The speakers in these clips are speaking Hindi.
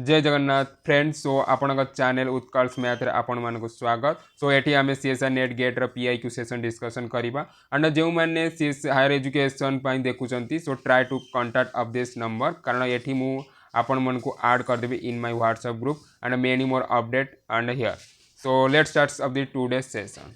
जय जगन्नाथ फ्रेंड्स। सो आपण चैनल उत्कर्ष मैथ रे आपण मानक स्वागत। सो एटी आम CSR NET GATE PIQ session discussion करवा एंड जो मैंने सीएस हायर एजुकेशन देखुंत so try to contact of this number कारण ये मु आपण मन को ऐड करदेवी in my WhatsApp group and many more update and here. So let's start of the two days session.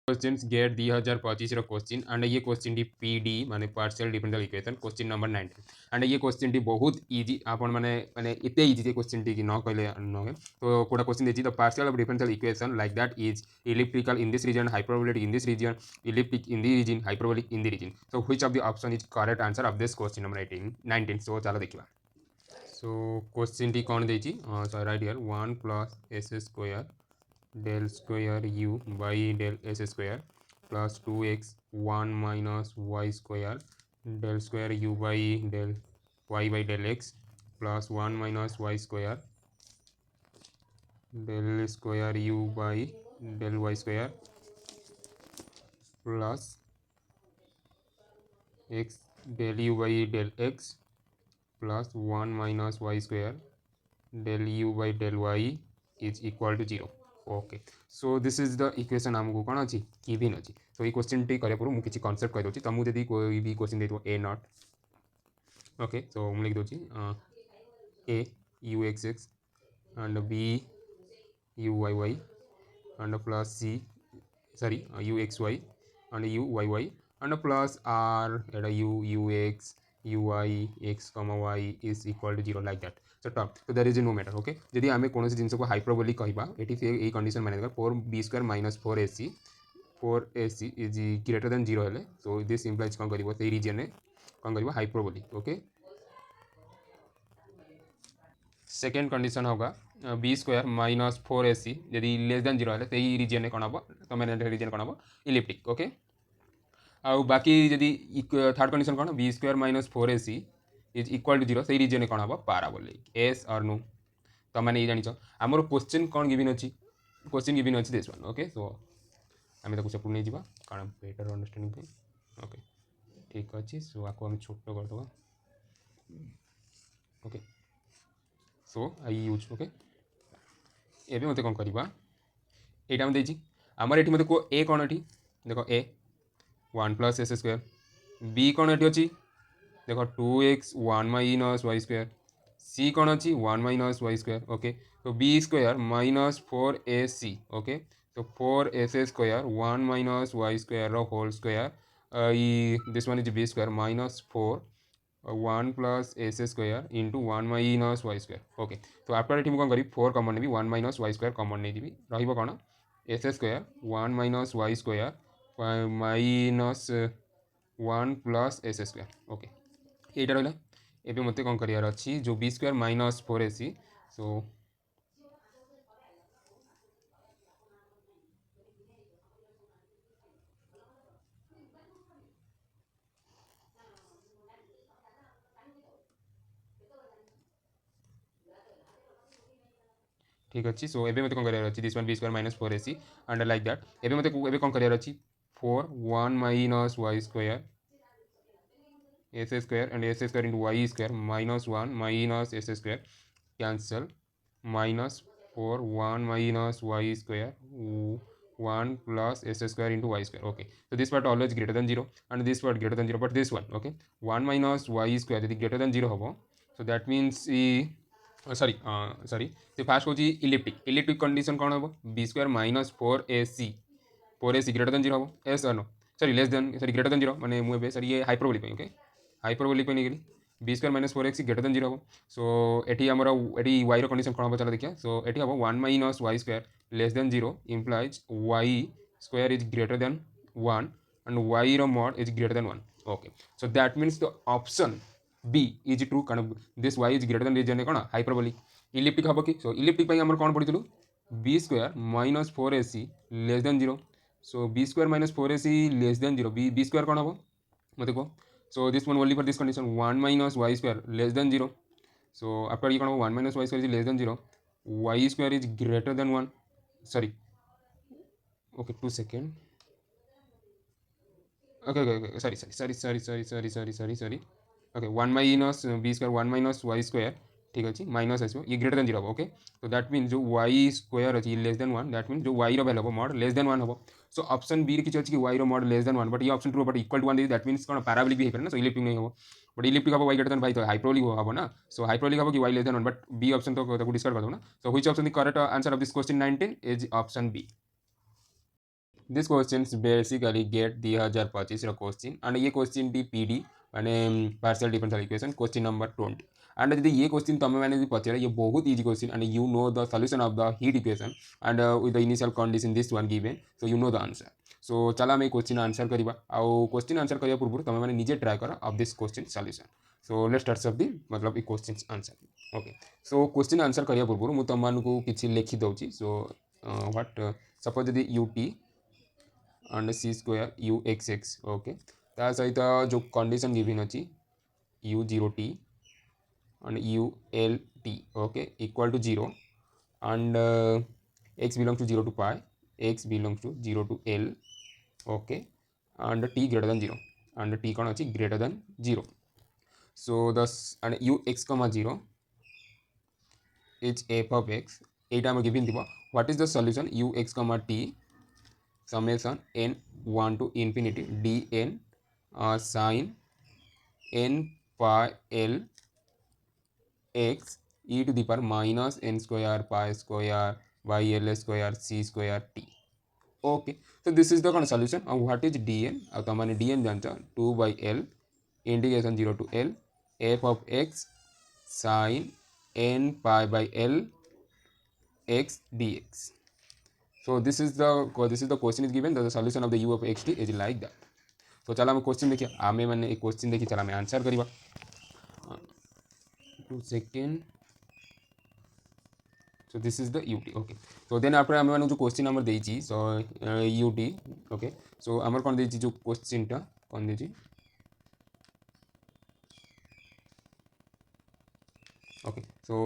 Question GATE 2025 question and ये क्वेश्चन टी पीडी माने partial differential equation question number 19 and ये क्वेश्चन टी बहुत इजी आपण माने माने इते इजी थे क्वेश्चन टी की न कहले न तो कोडा क्वेश्चन देछि the partial of differential equation like that is elliptical in this region, hyperbolic in this region, elliptic in the region, hyperbolic in the region. So which of the option is correct answer of this question number 19? So चलो देखिबा। So question टी कोन देछि so right here 1 plus s square del square u by del s square plus 2x 1 minus y square del square u by del y by del x plus 1 minus y square del square u by del y square plus x del u by del x plus 1 minus y square del u by del y is equal to 0. Okay so this is the equation आमको कौन अच्छी गिवन अच्छी। सो ये क्वेश्चन टी करिया पूर्व मुझे कॉन्सेप्ट कह दूँ तुमको जब कोई भी क्वेश्चन दे ए नॉट ओके सो मुझे लिख दूँ A U X X and B U Y Y and plus C sorry U X Y and U Y Y and plus R eta U U X ui x y is equal to 0 like that. So there is no matter. Okay यदि आम कौन जिन को हाइपरबोलिक कहवा ये कंडीशन माने 4b square minus 4ac is greater than 0 हेले सो दिस इम्प्लाइज कौन कर से रीजन में कौन कर हाइपरबोलिक। ओके सेकेंड कंडीशन होगा बी स्क्वायर माइनस 4ac यदि लेस देन 0 हेले से रीजन में कौन हम तो मैंने रीजन कौन हम इलिप्टिक। ओके आउ बाकी जदि थर्ड कंडीशन कौन B square minus 4ac is equal to 0 से रीजन कौन हम पाराबोलिक एस और नो तो मैंने ये जान आमर क्वेश्चन कौन गिवन अच्छी क्वेश्चन गिवन अच्छी दिस वन। ओके सो आम ताको सेपट नहीं जावा कारण बेटर अंडरस्टैंडिंग। ओके ठीक अच्छे सो आपको आम छोट करदे। ओके सो आई यूज ओके एबे मते कौन करवा एटा हम देछि आमर एठी मते को ए कौन एठी देखो ए 1 प्लस एस स्क्वायर बी कौन एटी अच्छी देखो 2x 1 माइनस वाई स्क्वायर सी कौन अच्छी 1 माइनस वाई स्क्वायर। ओके तो B square minus 4ac okay तो 4s square 1 minus Y square whole square this one is B square minus 4 1 plus S square into 1 minus Y square. Okay तो आफ्टर एटी कौन करी 4 कमन नेबी 1 माइनस वाई स्क्वायर कमन नहीं जी रही कौन S square 1 minus Y square minus 1 plus S square. Okay ये रहा एवं मत कौन करार अच्छी जो बी स्क्वायर माइनस 4ac सो ठीक अच्छे सो एवं मत कौन करार अच्छी this one B square minus 4ac and like that एवं मत एवं कौन करार अच्छी 4 1 minus Y square S square and S square into Y square minus 1 minus S square cancel minus 4 1 minus Y square 1 plus s square into y square. Okay so this part always greater than 0 and this part greater than 0 but this one okay 1 minus y square यदि greater than 0 होबो so that means sorry the first होची elliptic condition कौन होबो b square minus 4ac greater than 0 होबो yes or no sorry less than sorry greater than 0 माने मु एबे सॉरी ये हाइपरबोलिक पे ओके हाइपरबोलिक पे नहीं B square minus 4x greater than 0 हम सो एटी आमर एटी वाई कंडीशन कौन हम चलो देखिए सो एटी हम 1 minus Y square less than 0 implies Y square is greater than 1 and Y रो mod is greater than 1। Okay so that means the option B is true कारण this Y is greater than reason कौन हाइपरबोलिक इलिप्टिक हम कि सो इलिप्टिक आम कौन पढ़ी B square minus 4ac less than 0 so B square minus 4ac less than 0 B square कौन हम मत कह so this one only for this condition 1 minus y square less than 0 so after you can 1 minus y square is less than 0 y square is greater than 1 sorry okay 2 second okay sorry okay 1 minus b square 1 minus y square ठीक अच्छे माइनस आसो ये ग्रेटर देन 0 हम ओके तो दैट मीन जो y स्क्वायर अच्छी लेस देन 1 दैट मीन जो y वैल्यू हम मॉड लेस देन 1 हम सो ऑप्शन बी किसी अच्छी कि y मॉड लेस देन 1 बट ये option true but equal to 1 that means कौन पैराबोलिक भी है ना सो इलिप्टिक नहीं हो बट इलिप्टिक हम y ग्रेटर देन y तो हाइपरबोलिक हो ना सो हाइपरबोलिक हम कि y less than 1 but B option तो डिस्कार्ड कर दो ना so which option the correct answer of this question 19 is option B this question basically GATE 2025 question and ये क्वेश्चन टी पीडी माने partial differential equation question number 20 and यदि ये क्वेश्चन तुम मैंने पचारे ये बहुत easy question and you know the solution of the heat equation and with the initial condition this one given so you know the answer so चलो आम क्वेश्चन आंसर करवा आउ क्वेश्चन आंसर करने पूर्व तुम मैंने निजे ट्राए कर of this question solution so let's start of the मतलब question answer okay so question answer करने पूर्व मुझे तुमको किसी लिखि दूसरी सो व्हाट सपोज यदि U T and c square uxx okay ता सहित जो कंडीशन गिवन अच्छी u0t and ult okay equal to 0 and x belongs to 0 to pi x belongs to 0 to l okay and t greater than 0 and t कौन अच्छी greater than 0 so thus and ux comma 0 is f of x एटा हम गिवन थी what is the solution ux comma t summation n 1 to infinity dn sin n pi l x e to the power minus n square pi square by l square c square t okay so this is the kind of solution and what is dn अब तो हमारे dn जानता 2 by l integration 0 to l f of x sin n pi by l x dx so this is the question is given the solution of the u of xt is like that तो चलो आम क्वेश्चन देखिए आमे मैंने एक क्वेश्चन देखिए चलो आम आंसर करवा 2 second so this is the UT okay so then after आम जो क्वेश्चन नंबर देछि सो यूटी ओके सो आमर कौन देछि जो क्वेश्चन टा कौन देछि okay so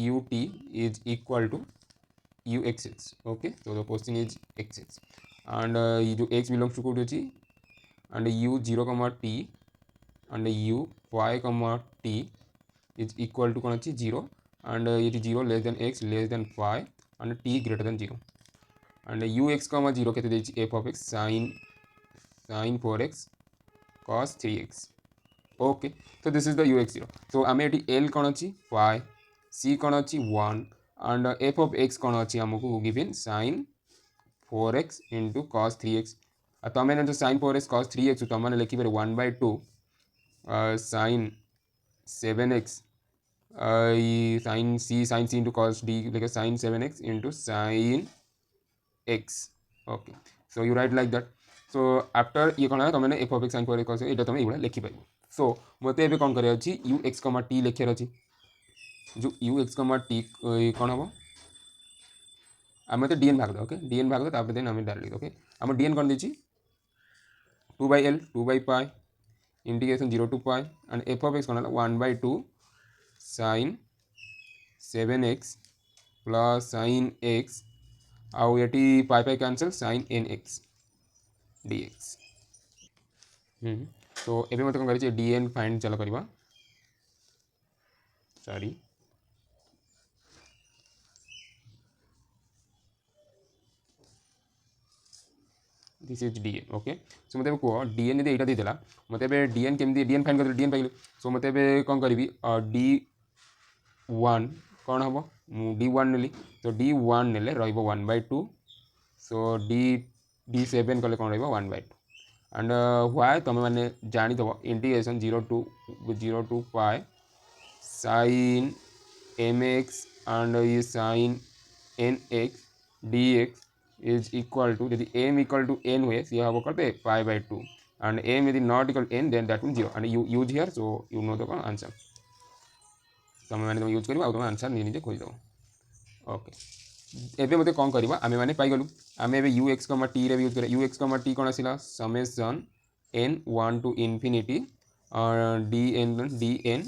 U T is equal to uxx okay so the question is xx and ये जो x belongs to कोड अछि and u 0 comma t and u y comma t is equal to कौन अच्छी 0 and ये 0 less than x less than y and t greater than 0 and ux comma 0 कहते देछि f of x sin 4x cos 3x okay so this is the ux 0 so आमे एटी l कौन अच्छी y c कौन अच्छी 1 and f of x कौन अच्छी हमको given sin 4x into cos 3x तो मैंने जो sin 4x cos 3x तो मैंने लिखी फिर 1/2 sin 7x sin c into cos d like sin 7x into sin x okay so you write like that so after ये कौन है तो मैंने f of x sin 4x cos ये तुम ये लिखी पाइब so मत ए कौन कर ux, t लिखार अच्छी जो ux, t कौन हम आम तो dn भाग दो ओके dn भाग दो देन आम डायरेक्ट ओके आम dn कौन देछि 2 by l 2 by pi integration 0 to pi and f of x कौन 1/2 sin 7x plus sin x आउ ये pi pi cancel sin nx dx तो एबे मत कौन करी dn फाइंड चलो करवा sorry this is dn okay so मतलब कह dn यदि यहाँ देदेला मत dn केमती dn फाइन कर dn पाइल सो मत कौन करी d1 कौन हम d1 नेली तो d1 नेले र1/2 सो d7 कले कौन र1/2 एंड व्हाई तुम मैंने जानीदेव integration 0 to pi sin mx and sin nx dx is equal to यदि m equal to n हुए सी हम करते pi/2 and m यदि not equal to n then that means 0 and you use here so you know the answer तुम मैंने तुम यूज कर तुम आंसर निजे खोजदेव ओके एबे मते कौन करवा आमे माने पाई गलु आमे एबे ux, t रे यूज करे ux, t कोन आसिला summation n 1 to infinity dn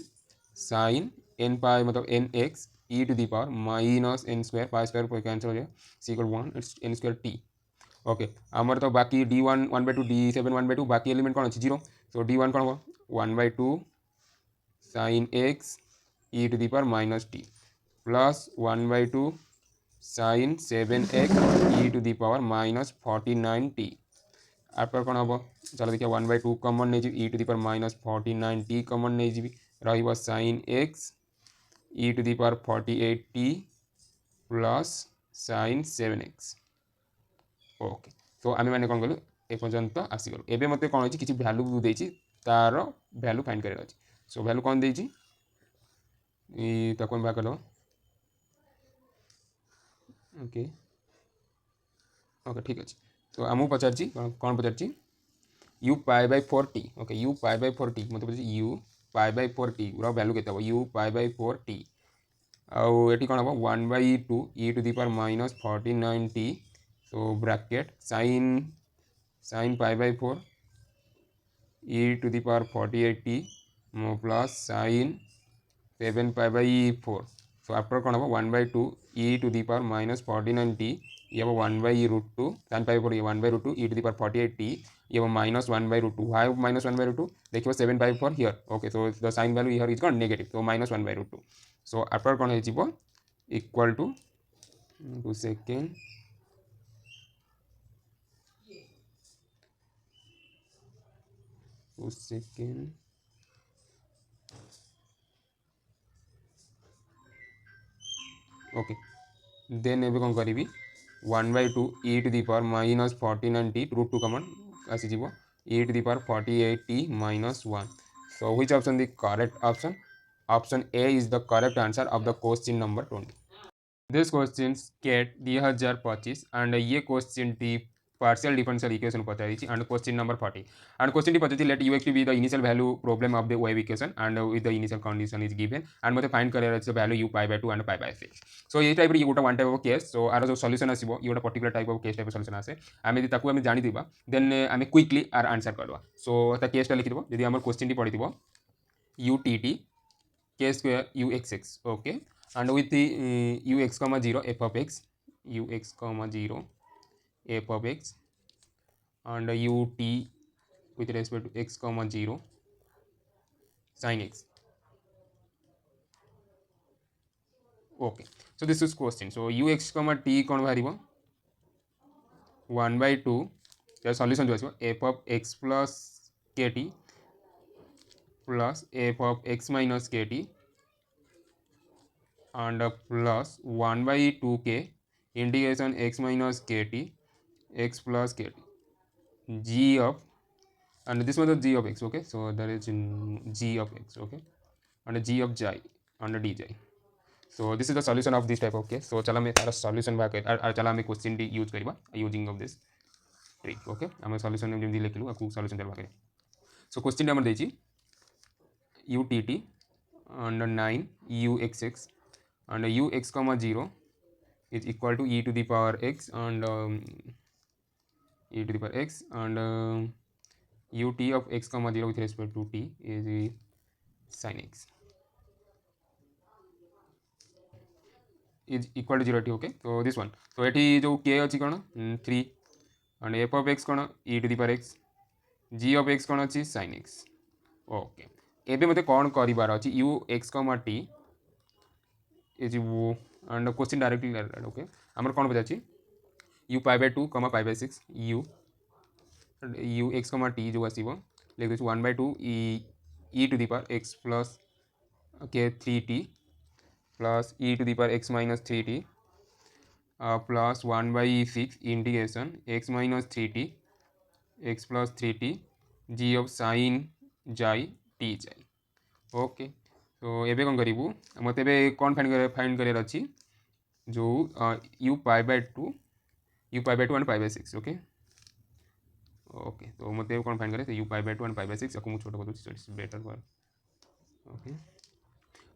sin n pi मतलब nx e to the power minus n square pi square पर कैंसिल हो जाए c equal 1 n square t okay आमर तो बाकी d1 1/2 d7 1/2 बाकी एलिमेंट कौन अच्छी 0 सो d1 कौन हो 1/2 sin x e to the power minus t plus 1 by 2 sin 7x e to the power minus 49t आपका कौन हम चलो देखिए 1/2 कमन नहीं जी e to the power minus 49t कमन नहीं जी रही sin x e to the power 48t plus sin 7x okay तो आम मैंने कौन कलु एपर्यंत आसीगलु एबे मते कौन होची किछि वैल्यू देछि तार वैल्यू फाइंड करार अछि सो वैल्यू कौन देछि ई ताको हम बाकलो ओके ओके ठीक अछि तो आमु पचारछि कौन पचारछि u pi by 4t okay u pi by 4t मतलब पचारछि u pi by 4t rho value केते हो u पाई बाय 4t आउ एटी कौन हम 1/2 e to the power minus 49t so bracket sin pi by 4 e to the power 48t plus sin 7 pi by 4 so after कौन हम 1/2 e to the power minus 49t ये वो 1/√2 sin pi by 4 ये 1/√2 e to the power 48t ये वो minus 1/√2 why minus 1/√2 देखिए 7 by 4 here okay so the sign value here is gone negative so minus 1/√2 so after कौन है जीवो equal to 2 second 2 second okay then एबे कौन करी 1/2 e to the power minus 49t root 2 common आसीଯିवो e to the power 48t minus 1 so which option the correct option option A is the correct answer of the question number 20 this question GATE 2025 and ये क्वेश्चन टी पार्शियल डिफरेंशियल इक्वेशन पचाई and question number 40 and question टी पचाई let U X be the initial value problem of the wave equation and with the initial condition is given and मते फाइंड करार अछि value U pi by 2 and pi by 6 so ये टाइप रे गोटा one type of case so आरो जो सॉल्यूशन आसीबो ये गोटा particular type of case type solution आसे आमे ताकू आमे जानि दिबा देन आमे क्विकली आर आंसर करबा सो ता केस ता लिखि दिबो यदि हमर क्वेश्चन टी पढि दिबो U T T k square ux okay and with the ux comma 0 f of x ux comma 0 f of x and ut with respect to x comma 0 sin x okay so this is question so ux comma t कौन बाहरिबो 1/2 या सॉल्यूशन जो आसीबो f of x plus kt plus f of x minus kt and plus 1/2k integration x minus kt x plus kt g of and this one is g of x okay so there is g of x okay and g of j and dj so this is the solution of this type of case so chala मैं तारा solution बाय कर चला मैं question टी यूज करिबा using of this trick okay हम solution में जेमि लिखलु आपको solution देबा करे so question टी हमर देछि utt and 9 uxx and ux comma 0 is equal to e to the power x and e to the power x and ut of x comma 0 with respect to t is sin x is equal to 0 t okay so this one so एठी जो k अछि कोन 3 and f of x cone e to the power x g of x कोन अछि sin x ओके एबे मते कोन करिबार अछि u x t is and question directly okay हमर कोन बजा अछि u pi by 2 pi by 6 u x t जो आसीबो लिख देछु 1/2 e to the power x plus k 3t plus e to the power x minus 3t plus 1/6 integration x minus 3t x plus 3t g of sin j t j okay तो एबे कौन करिबू मते एबे कौन फाइंड करियर अछि जो u pi by 2 and pi by 6 okay okay तो मते कौन फाइंड करे तो u pi by 2 and pi by 6 aku mu छोटा कर दो इट्स बेटर फॉर ओके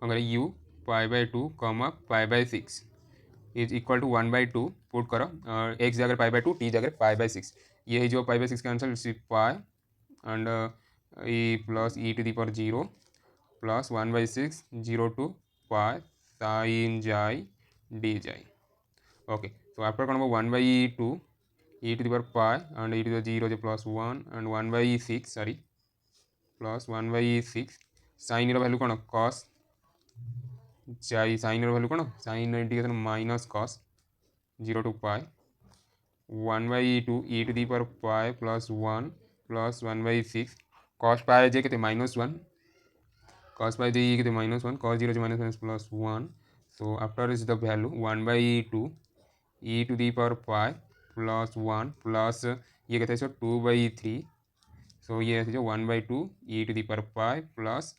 कौन करे u pi by 2 pi by 6 is equal to 1/2 put करो x जगह पाई बाय 2 t जगह पाई बाय 6 ये है जो पाई बाय 6 का answer it's pi and e plus e to the power 0 plus 1/6 0 to pi sin j dj okay so after कौन 1/2 e to the power pi and e to the 0 is plus 1 and 1/6 sorry plus 1/6 sin row value कौन cos sin वैल्यू कौन sin integration minus cos 0 to pi 1/2 e to the power pi plus 1 plus 1/6 cos pi जे के -1 cos pi जे के -1 cos 0 is minus plus 1 so after is the value 1/2 e to the power pi plus 1 plus ये कहते हैं 2/3 so ये है 1/2 e to the power pi plus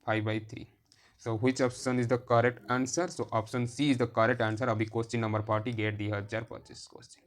5/3 so which option is the correct answer so option C is the correct answer of the question number 40 get 2025 question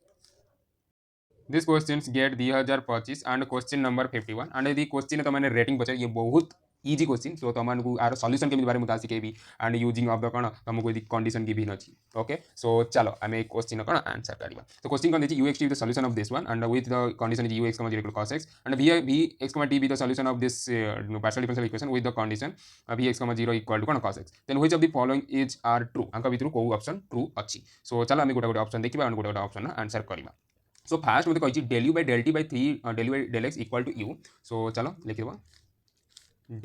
this questions GATE 2025 and question number 51 and यदि क्वेश्चन तुमने रेटिंग पचार ये बहुत इजी क्वेश्चन सो तुमको आर सॉल्यूशन केमी बारे में शिखेबी एंड यूजिंग ऑफ द कौन तुमको यदि कंडीशन गिवन अच्छी ओके सो चलो आम क्वेश्चन कौन आंसर करवा तो क्वेश्चन कौन देखिए UX T the solution of this one and with the condition is UX 0 cos x and vx T be the solution of this partial differential equation with the condition vx 0 equal to कौन cos x then which of the following is are true आंक भितर को ऑप्शन ट्रू अच्छी सो चलो आम गोटे गोटे ऑप्शन देखा और गोटे गोटे ऑप्शन आंसर करवा सो फास्ट मतलब कही del u by del t by 3 del u by del x equal to u सो चलो लिखिए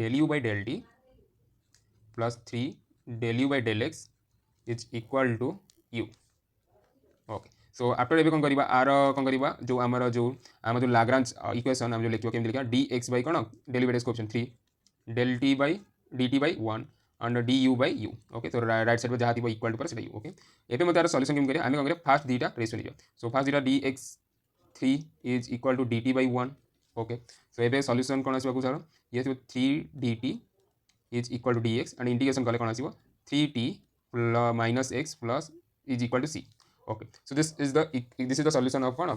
del u by del t plus 3 del u by del x is equal to u okay so after एबे कौन करवा आर कौन करवा जो आमर जो आम जो लाग्रांज इक्वेशन आम जो लिखा केमती लिखा dx by कौन del u by del x option 3 del t by dt by 1 and du by u okay तो राइट साइड पे जहाँ थी इक्वल टू पर सेटा u ओके एबे मते आर सॉल्यूशन केम करिया आमे कौन करिया फास्ट दीटा रेशियो लिया सो फास्ट दीटा dx 3 is equal to dt by 1 okay so एबे सॉल्यूशन कौन आसबा सर ये 3 dt is equal to dx and integration कले कौन आसबो 3t minus x plus is equal to c okay so this is the solution of कौन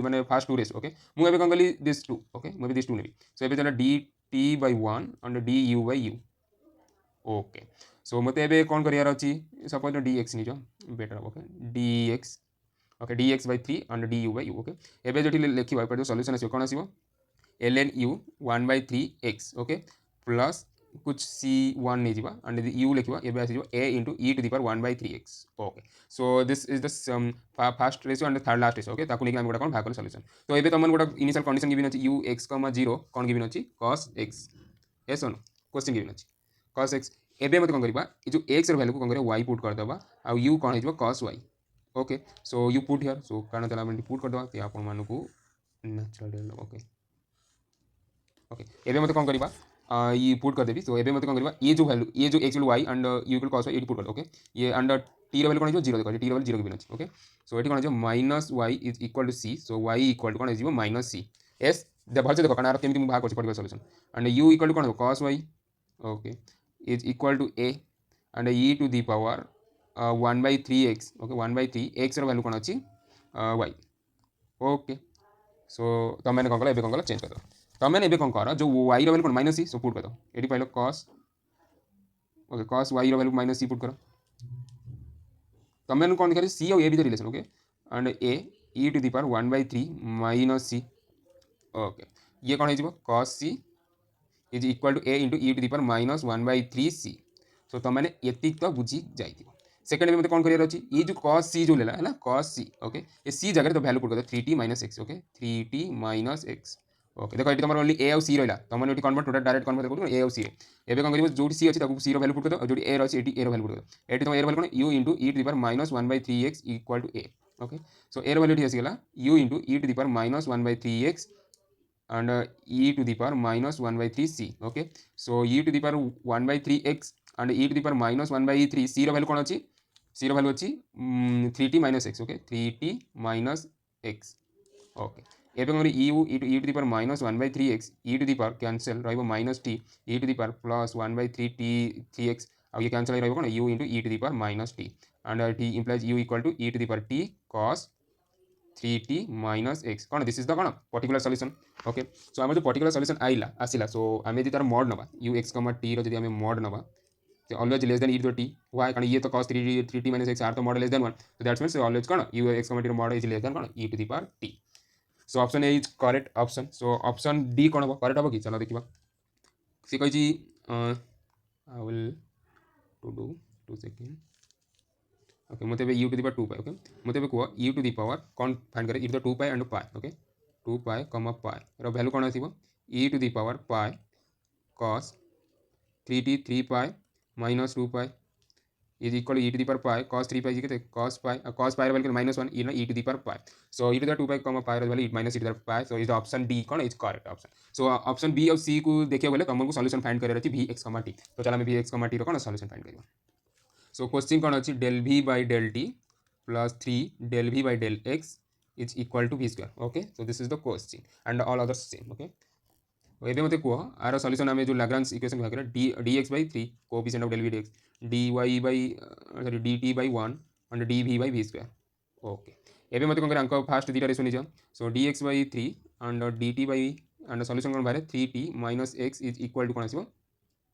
माने फास्ट टू रेशियो ओके मु एबे कौन कली दिस टू ओके मु एबे दिस टू नेबी सो एबे चला dt by 1 and du by u okay so मत ए कौन करार अच्छी सपोज dx निज बेटर हम okay dx okay dx by 3 and du by u okay एबे जो लिखा जो सॉल्यूशन आसो कौन आसो ln u 1/3x okay plus कुछ c1 नहीं जावा एंड u लिखा एबे आसीजो a into e to the power 1/3x okay so this is the first ratio and third last ratio okay ताकू लेके हम गोटा कौन भाग कर सॉल्यूशन तो एबे तुमन गोटा इनिशियल कंडीशन गिवन अछि u x, 0 कौन गिवन अछि cos x yes or no question given अछि cos x एबे मत कौन करबा ए जो x र वैल्यू को कौन करबा y पुट कर दबा आ u कौन हिजबा cos y okay so you put here so कारण तला हम पुट कर दबा ते आपन मानको नेचुरल ओके ओके एबे मत कौन करबा ये पुट कर देबी सो एबे मत कौन करबा ये जो वैल्यू ये जो x value y and u equal cos y ये पुट कर दो ओके ये अंडर t र वैल्यू कौन हिजबा 0 देखो t र वैल्यू 0 के बिना ओके सो एटी कौन हिजबा minus y is equal to c so y equal कौन हिजबा माइनस c s दे भलसे देखो कारण आर केमति भाग करछि particular solution and u equal कौन cos y okay is equal to a and e to the power 1/3x okay 1/3 x ର वैल्यू कौन अच्छी y ओके सो तुम मैंने कौन कल एबे कौन कल चेंज कर दो तुम मैंने एबे कौन कर जो y ର वैल्यू कौन माइनस c सो पुट कर दो एटी पाइलो cos ओके cos y ର वैल्यू माइनस c पुट करो तुम मैंने कौन लिखा c और a भी relation okay and a e to the power 1/3 minus c okay ये कौन है cos c is equal to A into E to the power minus 1/3c so तुम मैंने ये तो बुझी जाइए सेकेंड में मतलब कौन करार अच्छी ये जो cos c जो लेला है ना cos c ओके ये c जगह तो वैल्यू पुट कर दो 3t minus x okay 3t minus x okay देखो ये तुम ओनली ए और सी रहा तुम ये कन्वर्ट टोटल डायरेक्ट कन्वर्ट करो ए और सी एबे कौन कर जो सी अच्छी सी वैल्यू पुट कर दो जो ए अच्छी ए वैल्यू पुट कर दो ये तुम ए वैल्यू कौन U into E to the power minus 1/3x equal to A okay so A value आसीगला U into E to the power minus 1/3x and e to the power minus 1/3c okay so e to the power 1/3x and e to the power minus 1/3 c रो वैल्यू कौन अच्छी c रो वैल्यू अच्छी 3t minus x okay 3t minus x okay एबे हमर u e to the power minus 1/3x e to the power cancel रहइबो minus t e to the power plus 1/3t 3x आ ये कैंसिल रहइबो कोन u into e to the power minus t and t implies u equal to e to the power t cos 3t minus x कौन दिस इज द कौन पर्टिकुलर सॉल्यूशन ओके सो आम जो पर्टिकुलर सॉल्यूशन आइला आसिला सो आम यदि तार मॉड नबा u x, t रो जदि आम मॉड नबा तो always less than e to t why कारण ये तो cos 3t minus x आर तो mod less than 1 so that's means always कौन u x, t रो मॉड इज लेस देन कौन e to the power t so option A is correct option so option D कौन हो करेक्ट हो कि चलो देखिबा सी कहि जी I will to do 2 second okay मत u to the power 2 pi okay मत कह u to the power कौन फाइंड करे if the 2 pi and pi okay 2 pi comma pi रो वैल्यू कौन आसीबो e to the power pi cos 3t 3 pi minus 2 pi is equal to e to the power pi cos 3 pi के cos पाई cos पाई वाले -1 ई ना e to the power pi so E to the 2 pi comma pi वाले minus e to the pi so is option D कौन is correct option so option B और सी को देखिए बोले तुमको सॉल्यूशन फाइंड करे अछि v x, t तो चला हम v x, t रो कौन सॉल्यूशन फाइंड करबा सो क्वेश्चन कौन अछि del v by del t plus 3 del v by del x is equal to v square okay so this is the question and all others same okay एबे मते कह आर सॉल्यूशन आमे जो लाग्रांज इक्वेशन कह करे dx by 3 coefficient of del v dx dy by sorry dt by 1 and dv by v square okay एबे मते कोन अंक फास्ट दीटा रे सुनि जा so dx by 3 and dt by and solution कोन बारे 3t minus x is equal to cone आसीबो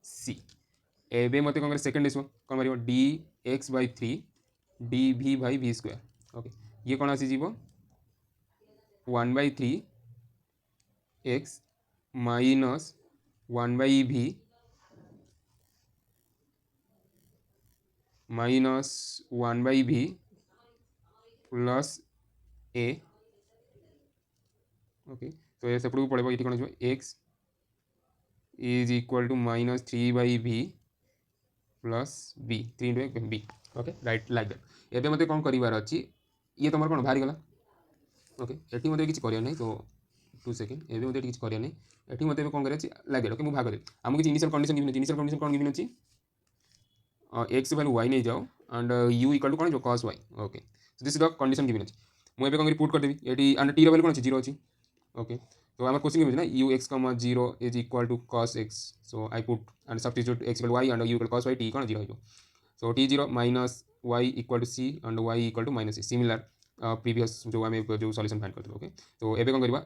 c एबे मते कोन सेकंड आसीबो कोन मारिबो dx by 3 dv by v square okay ये कोन आसी जीवो 1 by 3 x minus 1 by v minus 1 by v plus a okay तो ये सेपटू पड़ेबो इटी कोन आसीबो x is equal to minus 3 by v plus b 3 into b okay right like that एबे मते कोन करिवार अछि ये तमर कोन भारी गला ओके एटी मते किछ करिया नै तो 2 सेकंड एबे मते किछ करिया नै एटी मते कोन करे अछि लाइक दैट ओके मु भाग दे हमु किछ इनिशियल कंडीशन कोन गिवन अछि x वैल्यू y नहीं जाओ एंड u इक्वल टू कोन जो cos y okay so this is the condition given अछि मु एबे कोन पुट कर देबी एटी एंड t रो वैल्यू कोन अछि 0 अछि ओके तो हमारे क्वेश्चन गिवन ना u x, 0 is equal to cos x so I put and substitute x equal y and u equal cos y t कोन 0 हो so t 0 minus y equal to c and y equal to minus c similar previous जो आम जो सॉल्यूशन फाइंड करते ओके तो एबे कोन करबा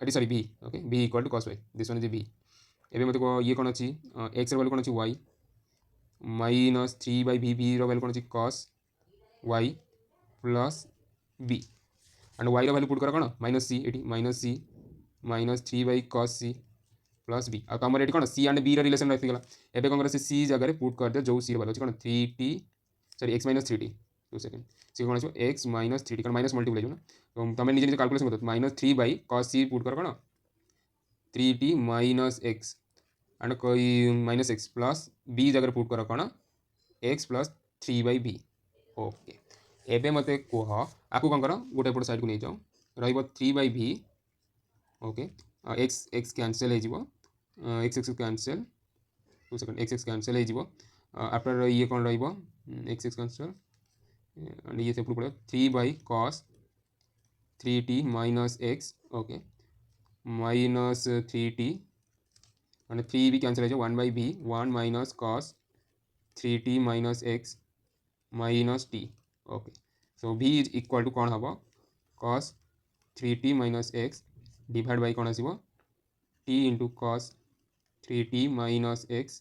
एटी sorry b okay b equal to cos y this one is b एबे मते को ये कोन अछि x रो वैल्यू कोन अछि y माइनस 3 by v रो वैल्यू कोन अछि cos y plus b and y रो वैल्यू पुट कर कोन माइनस c एटी minus c minus 3 by cos c plus b आ हमर एटी कोन c एंड b रो रिलेशन रखि गला एबे कोन करे c जगह रे पुट कर दे जो c रो वैल्यू अछि कोन 3t sorry x minus 3t 2 second c कोन अछि x minus 3t कोन माइनस मल्टीप्लाई जो ना तो तमे निजे निजे कैलकुलेशन करत minus 3 by cos c put कर कोन 3t minus x एंड कोई माइनस x प्लस b जगह पुट कर कोन x plus 3 by b okay एबे मते कोह आकु कोन कर गोटे पट साइड को नै जाओ रहइबो 3 by v okay x x cancel हे जिवो x x cancel 2 second x x cancel हे जिवो आफ्टर ये कोन रहइबो x x कैंसिल एंड ये सिंपल पड़े 3 by cos 3t minus x okay minus 3t and 3 भी कैंसिल हो 1 by b 1 minus cos 3t minus x minus t okay so v is equal to कौन हम cos 3t minus x divide by कौन आसीबो t into cos 3t minus x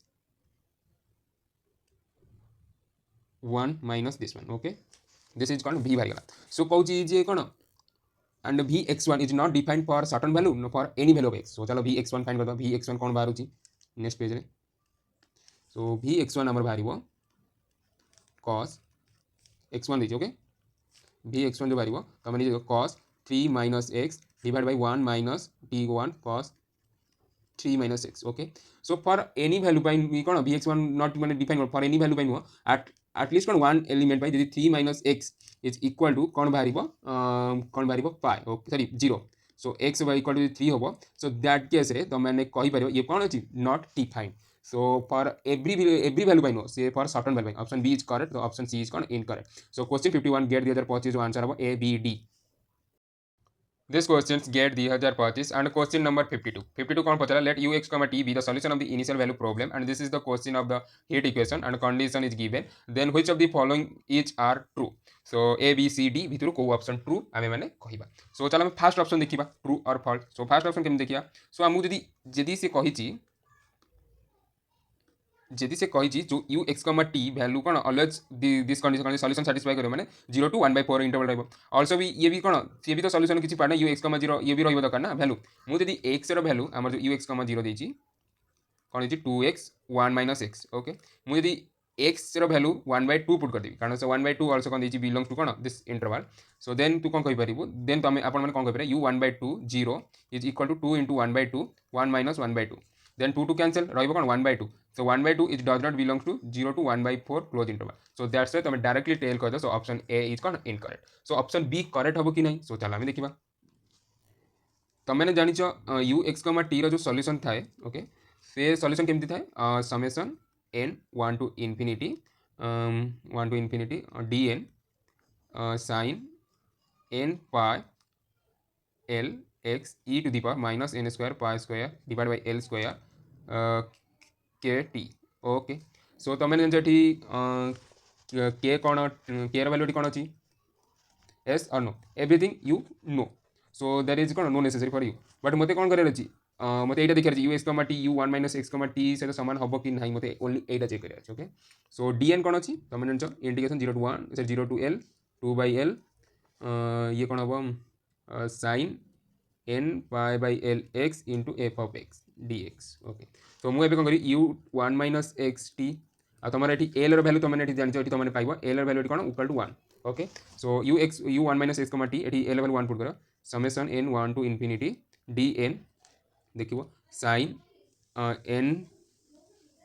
1 minus this one okay this is called v बाहर गला सो कहू जे कौन and vx1 is not defined for certain value no for any value of x so चलो vx1 फाइंड कर दो vx1 कौन बाहर होची नेक्स्ट पेज रे सो vx1 हमर बाहरिबो cos x1 दिजो ओके vx1 जो बाहरिबो त माने cos 3 minus x divided by 1 minus t1 cos 3 minus x okay so for any value by कौन vx1 not माने define for any value by no at least कौन one element by यदि 3 minus x is equal to कौन बाहरिबो pi okay sorry 0 so x by equal to 3 होबो so that case रे तो मैंने कहि परिबो ये कौन अछि not defined so for every value by no say for certain value by option b is correct so option c is incorrect so question 51 get the other purchase answer होबो a b d This questions get 2025 and question number 52. 52 कौन पचला let ux, t be the solution of the initial value problem and this is the question of the heat equation and condition is given. Then which of the following each are true? So A, B, C, D भितर को ऑप्शन ट्रू आमे माने कहिबा. So चला हम फर्स्ट ऑप्शन देखिबा ट्रू और फॉल्स. So फर्स्ट ऑप्शन केम देखिया. So हमु जदी से कहिची जदि से कही जो you X comma t value कौन always this condition solution satisfy करियो माने 0 to 1/4 इंटरवल रहबो आल्सो भी ये भी कौन ये भी तो सॉल्यूशन किछि पाना यू एक्स कमा 0 ये भी रहबो दरकार ना वैल्यू मु जदि x रो वैल्यू हमर जो यू एक्स कमा 0 देछि कौन अछि 2x 1 - x ओके मु जदि x रो वैल्यू 1/2 पुट कर देबी कारण से 1/2 आल्सो कौन देछि बिलोंग टू कौन दिस इंटरवल सो देन तू कौन कहि परिबो देन तमे आपण माने कौन कहि परिबो u 1/2 0 is equal to 2 into 1/2 1 - 1/2 then 2 to cancel ରହିବ କ'ଣ 1/2 so 1/2 it does not belongs to 0 to 1/4 close interval so that's why তুমি directly tell କରିଦ so option A is କ'ଣ incorrect so option B correct হବ କି ନାହିଁ so ଚାଲ ଆମେ ଦେଖିବା ତମେ ଜାଣିଛ u x, t ର ଯୋଉ ସଲ୍ୟୁସନ୍ ଥାଏ ଓକେ ସେ ସଲ୍ୟୁସନ୍ କେମିତି ଥାଏ ସमेସନ୍ n 1 to infinity 1 to infinity dn sin n pi l x e to the power minus n square pi square divided by l square kt okay so तुम जान के कौन के वैल्यू कौन अच्छी एस और know everything you know so that is कौन no necessary for you but मत कौन करार अच्छी मत यहाँ देखा u x t u 1 minus x t सहित सामान हम कि ना मत ओनली यहाँ चेक करार ओके सो डीएन कौन अच्छी तुम जान integration 0 to 1 0 to l 2/l ये कौन हम sign n pi by l x into f of x dx okay तो मुझे कौन करी u 1 minus x t आ तुम ये l वैल्यू तुमने जान तुमने पाइब l वैल्यू कौन equal to 1 okay so u 1 minus x t ये l वैल्यू 1 पुट कर summation n 1 to infinity dn देखिए sin n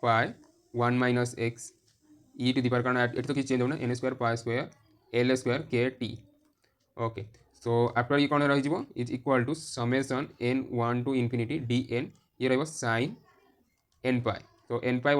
pi 1 minus x e to the power कारण ये तो किसी चेंज होना n square pi square l square k t okay so after ये कौन रही is equal to summation n 1 to infinity dn ये रही sin n pi तो n pi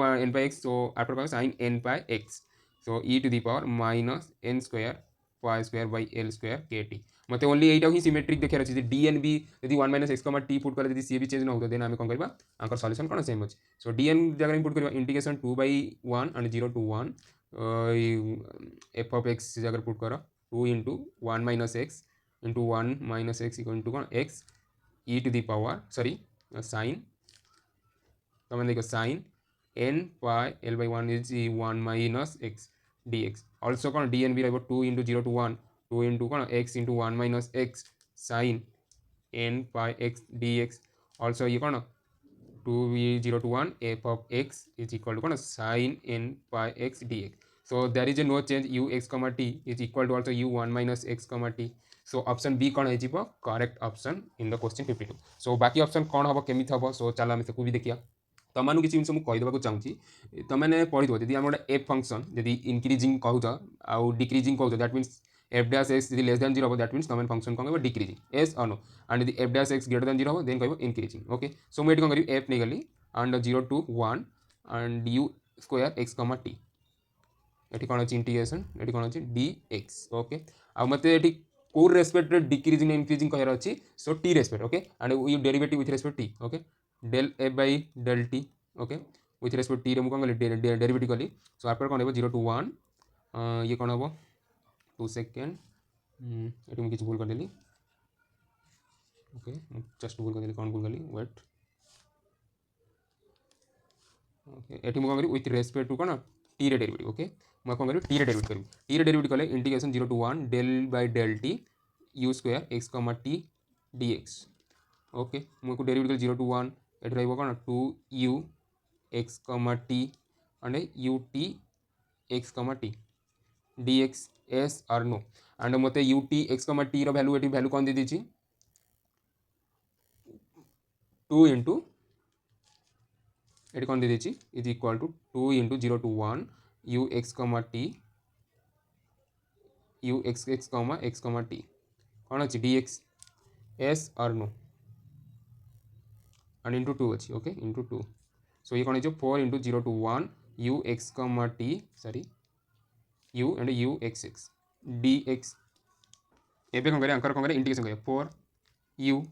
x so after कौन sin n pi x so e to the power minus n square pi square by l square kt मत ओनली यहीटा ही सिमेट्रिक देखार अच्छे डीएन भी यदि 1 माइनस एक्स टी पुट कले सी भी चेंज न हो देन आम कौन करवा आंकर सॉल्यूशन कौन सेम अच्छे सो डीएन जगह पुट करवा integration 2/1 and 0 to 1 F of x जगह पुट कर 2 into 1 minus x into 1 minus x equal to x e to the power sorry sin तुम देखो sin n pi l by 1 is 1 minus x dx also कौन dn भी रही 2 into 0 to 1 2 into कौन x into 1 minus x sin n pi x dx also ये कौन 2 0 to 1 f of x is equal to कौन sin n pi x dx so there is a no change u x comma t is equal to also u 1 minus x comma t so option b कौन है correct option in the question 52 so बाकी ऑप्शन कौन हम केमी हम so चलो आम से भी देखिए तुमको किसी जिन मुझे कहीदेक चाहिए तुमने पढ़ी जब आम गोटे एफ फंक्शन जदि इनक्रिजिंग कहूच आउ डिक्रिजिंग कहूच that means f dash x less than 0 हो दैट मीन्स तुम फंक्शन कौन कह डिक्रिजिंग एस और नो एंड यदि f dash x greater than 0 हो देन कह इनक्रिजिंग ओके सो मुझे कौन करी एफ नहीं गली and 0 to 1 and you square x comma T ये कौन अच्छी इंटीग्रेशन ये कौन अच्छी डी एक्स ओके आ मत ये कौ रेस्पेक्ट डिक्रिजिंग इनक्रिजिंग कहार अच्छी so t respect okay and u derivative with respect t okay del f by del t okay with respect t कौन कली डेरिवेटिव कली सो आफ्टर कौन हो 0 to 1 ये कौन हम 2 सेकेंड ये मुझे भूल करदेली ओके जस्ट भूल करदेली कौन भूल कली वेट ओके ये मुझे कौन विथ रेस्पेक्ट टू कौन टी रे डेरिवेटिव ओके मैं कौन करी टी रे डेरिवेटिव करी टी रे डेरिवेटिव कले integration 0 to 1 del by del t u square x comma t d x okay मुझे डेरिवेटिव 0 to 1 ये रही कौन 2 u x comma t and u t x comma t d x S R no and मत u t x comma t value ये वैल्यू कौन दे दी 2 इंटू ये कौन दे दी is equal to 2 into 0 to 1 U X comma T U X X comma T कौन अच्छी D x S R no and into 2 अच्छी ओके इंटू 2 सो ये कौन है 4 into 0 to 1 U X comma T sorry you and you X x D x एवं कौन करें कौन करें इंटीग्रेशन करें 4 you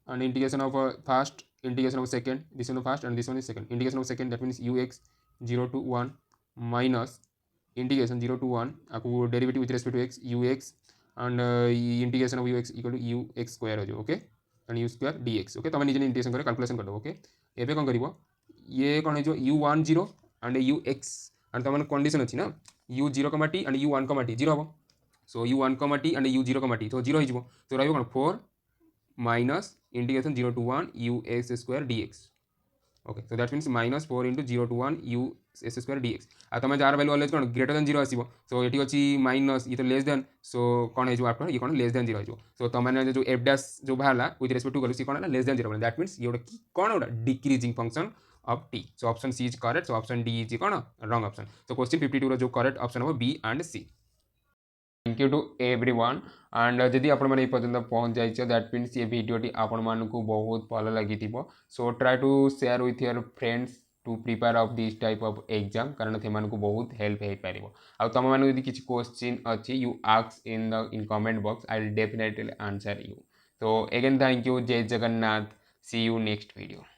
and integration of first integration of second this one first and this one is second integration of second that means ux 0 to 1 minus integration 0 to 1 आपको derivative with respect to x ux and integration of ux equal to ux square हो जाए okay and u square dx okay तो मैं निजे इंटीग्रेशन करे कैलकुलेशन कर दो ओके एबे कौन करिवो ये कौन है जो u10 and ux and तमन कंडीशन अछि ना u0, t and u1, t 0 हो सो u1, t and u0, t तो 0 हो जिवो तो रहइबो कौन 4 minus integration 0 to 1 u x square dx ओके so that means minus 4 into 0 to 1 u s square dx आ तुम जार वैल्यू अलवेज कौन ग्रेटर देन 0 आसो सो ये अच्छी माइनस ये तो लेस देन सो कौन हो आफ्टर ये कौन लेस देन 0 हो सो तुम मैंने जो एफ डैश जो बाहर विथ रेस्पेक्ट टू कलु सी कौन है लेस देन 0 दैट मीन्स ये गोटे कौन गोटा decreasing function of T so option C is correct so option D is कौन रॉन्ग ऑप्शन सो क्वेश्चन 52 जो करेक्ट ऑप्शन हो B and C thank you to everyone and जदि आपण मैंने पर्यटन पहुंच जाइए दैट मीन्स ये वीडियोटी आपण मानक बहुत भल लगी so try to share with your friends to prepare of this type of exam कारण से बहुत हेल्प हो पार आ तुम मैंने यदि किसी क्वेश्चन अच्छी you ask in comment box I will definitely answer you तो अगेन थैंक यू जय जगन्नाथ सी यू नेक्स्ट वीडियो